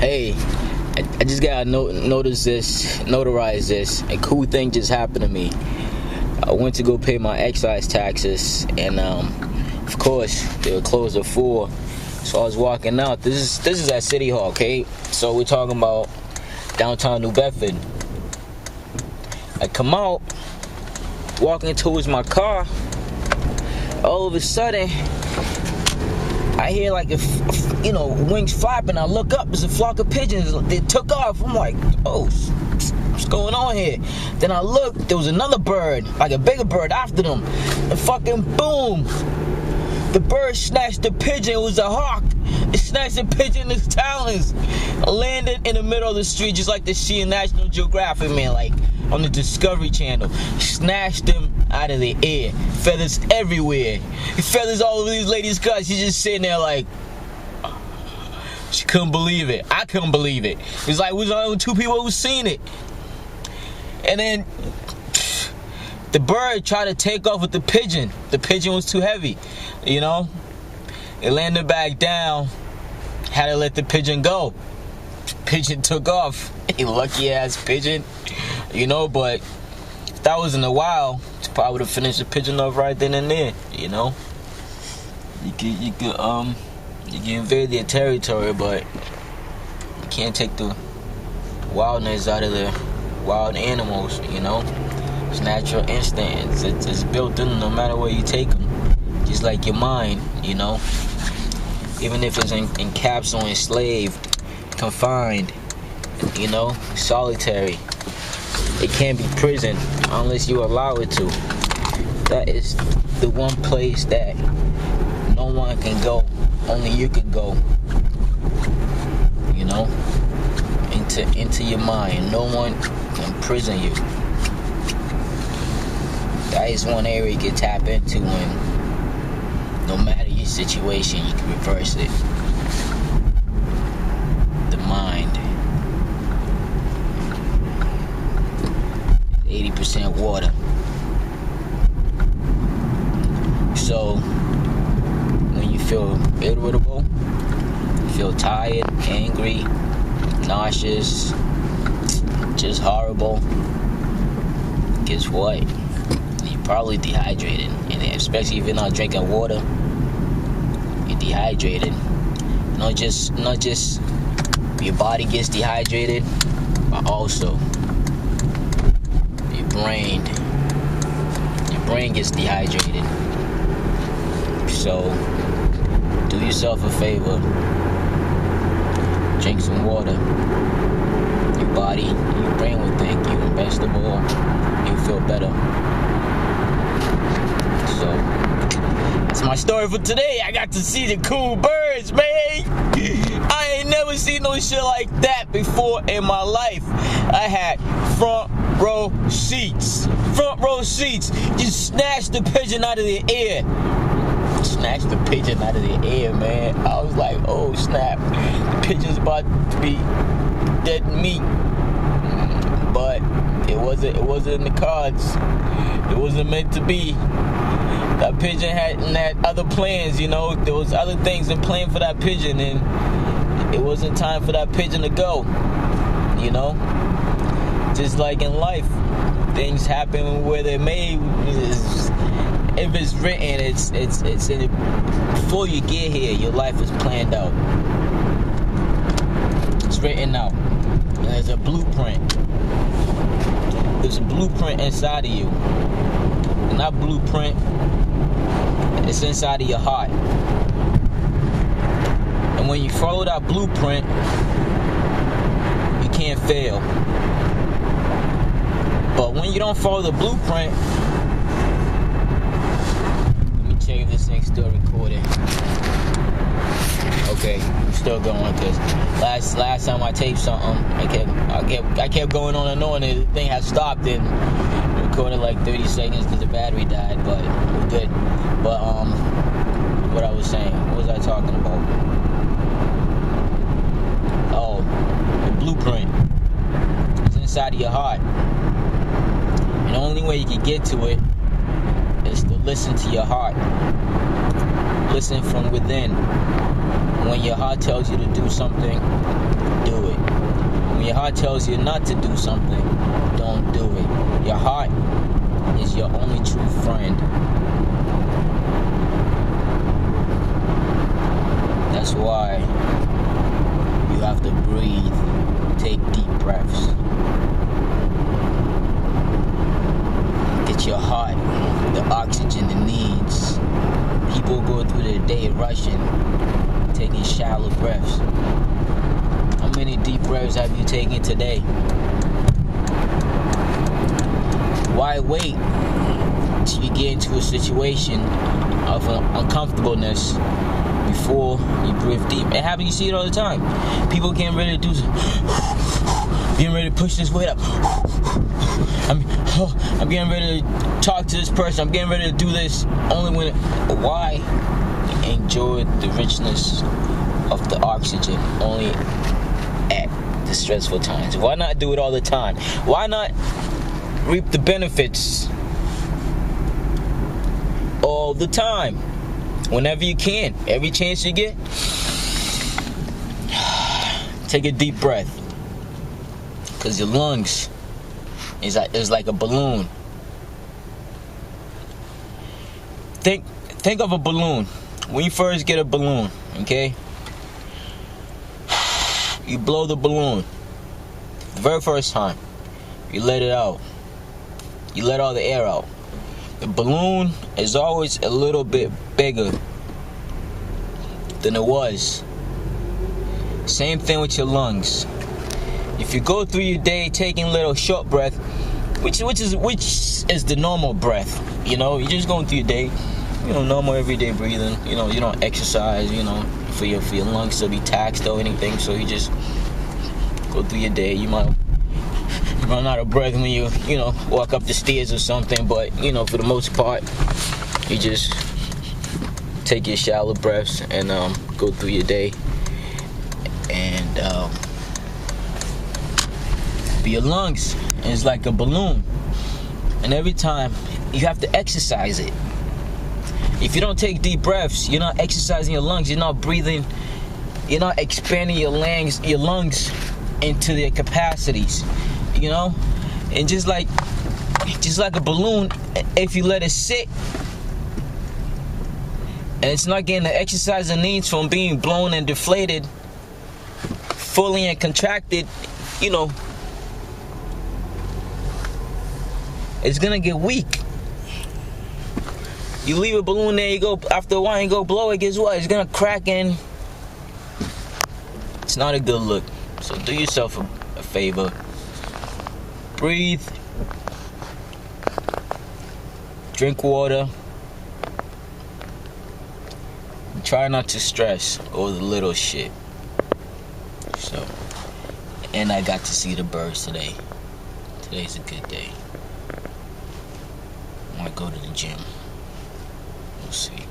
Hey, I just gotta notarize this. A cool thing just happened to me. I went to go pay my excise taxes, and of course they were closed at 4. So I was walking out. This is at City Hall, okay? So we're talking about downtown New Bedford. I come out, walking towards my car. All of a sudden, I hear like wings flapping. I look up, there's a flock of pigeons. They took off. I'm like, oh, what's going on here? Then I looked, there was another bird, like a bigger bird after them. And fucking boom, the bird snatched the pigeon. It was a hawk. It snatched the pigeon in its talons. Landed in the middle of the street, just like the shit in National Geographic, man, like on the Discovery Channel. Snatched him out of the air. Feathers everywhere. Feathers all over these ladies' cars. She's just sitting there like, she couldn't believe it. I couldn't believe it. It's like we was only 2 people who seen it. And then the bird tried to take off with the pigeon. The pigeon was too heavy, you know. It landed back down. Had to let the pigeon go. Pigeon took off. A lucky ass pigeon, you know. But if that was in the wild, probably would have finished the pigeon off right then and there, you know. You can invade their territory, but you can't take the wildness out of the wild animals, you know. It's natural instinct. It's built in no matter where you take them. Just like your mind, you know. Even if it's encapsulated, enslaved, confined, you know, solitary. It can't be prison unless you allow it to. That is the one place that no one can go. Only you could go. You know? Into your mind. No one can prison you. That is one area you can tap into when no matter your situation, you can reverse it. The mind. 80% water. So when you feel irritable, you feel tired, angry, nauseous, just horrible, guess what? You're probably dehydrated. And especially if you're not drinking water, you're dehydrated. Not just your body gets dehydrated, but also your brain gets dehydrated. So do yourself a favor, drink some water. Your body, your brain will thank you, and best of all, you'll feel better. So that's my story for today. I got to see the cool birds, man. I ain't never seen no shit like that before in my life. I had front row seats. Just snatched the pigeon out of the air. Snatched the pigeon out of the air, man. I was like, oh snap, the pigeon's about to be dead meat. But it wasn't in the cards. It wasn't meant to be. That pigeon had other plans, you know. There was other things in plan for that pigeon, and it wasn't time for that pigeon to go, you know. Just like in life, things happen where they're made. If it's written, it's in it. Before you get here, your life is planned out. It's written out. And there's a blueprint. There's a blueprint inside of you. And that blueprint is inside of your heart. And when you follow that blueprint, you can't fail. But when you don't follow the blueprint, check if this thing's still recording. Okay, I'm still going because last time I taped something, I kept going on and on, and the thing had stopped and recorded like 30 seconds because the battery died. But we're good. But what I was saying, what was I talking about? Oh, the blueprint. It's inside of your heart, and the only way you can get to it is to listen to your heart. Listen from within. When your heart tells you to do something, do it. When your heart tells you not to do something, don't do it. Your heart is your only true friend. That's why you have to breathe, take deep breaths. Get your heart the oxygen it needs. People go through their day rushing, taking shallow breaths. How many deep breaths have you taken today? Why wait till you get into a situation of uncomfortableness before you breathe deep? It happens, you see it all the time. People getting ready to getting ready to push this weight up. I'm getting ready to talk to this person. I'm getting ready to do this. Only when why enjoy the richness of the oxygen only at the stressful times? Why not do it all the time? Why not reap the benefits all the time? Whenever you can, every chance you get, take a deep breath. Because your lungs is like a balloon. Think of a balloon. When you first get a balloon, okay? You blow the balloon. The very first time, you let it out. You let all the air out. The balloon is always a little bit bigger than it was. Same thing with your lungs. If you go through your day taking a little short breath, which is the normal breath, you know, you're just going through your day, you know, normal everyday breathing. You know, you don't exercise, you know, for your lungs to be taxed or anything. So you just go through your day. You might run out of breath when you know, walk up the stairs or something, but you know, for the most part, you just take your shallow breaths and go through your day. And your lungs is like a balloon, and every time you have to exercise it. If you don't take deep breaths, you're not exercising your lungs. You're not breathing. You're not expanding your lungs into their capacities. You know, and just like a balloon, if you let it sit and it's not getting the exercise it needs from being blown and deflated fully and contracted, you know, it's gonna get weak. You leave a balloon there, you go, after a while you go blow it, guess what? It's gonna crack, and it's not a good look. So do yourself a favor. Breathe. Drink water. Try not to stress over the little shit. So, and I got to see the birds today. Today's a good day. I might go to the gym. We'll see.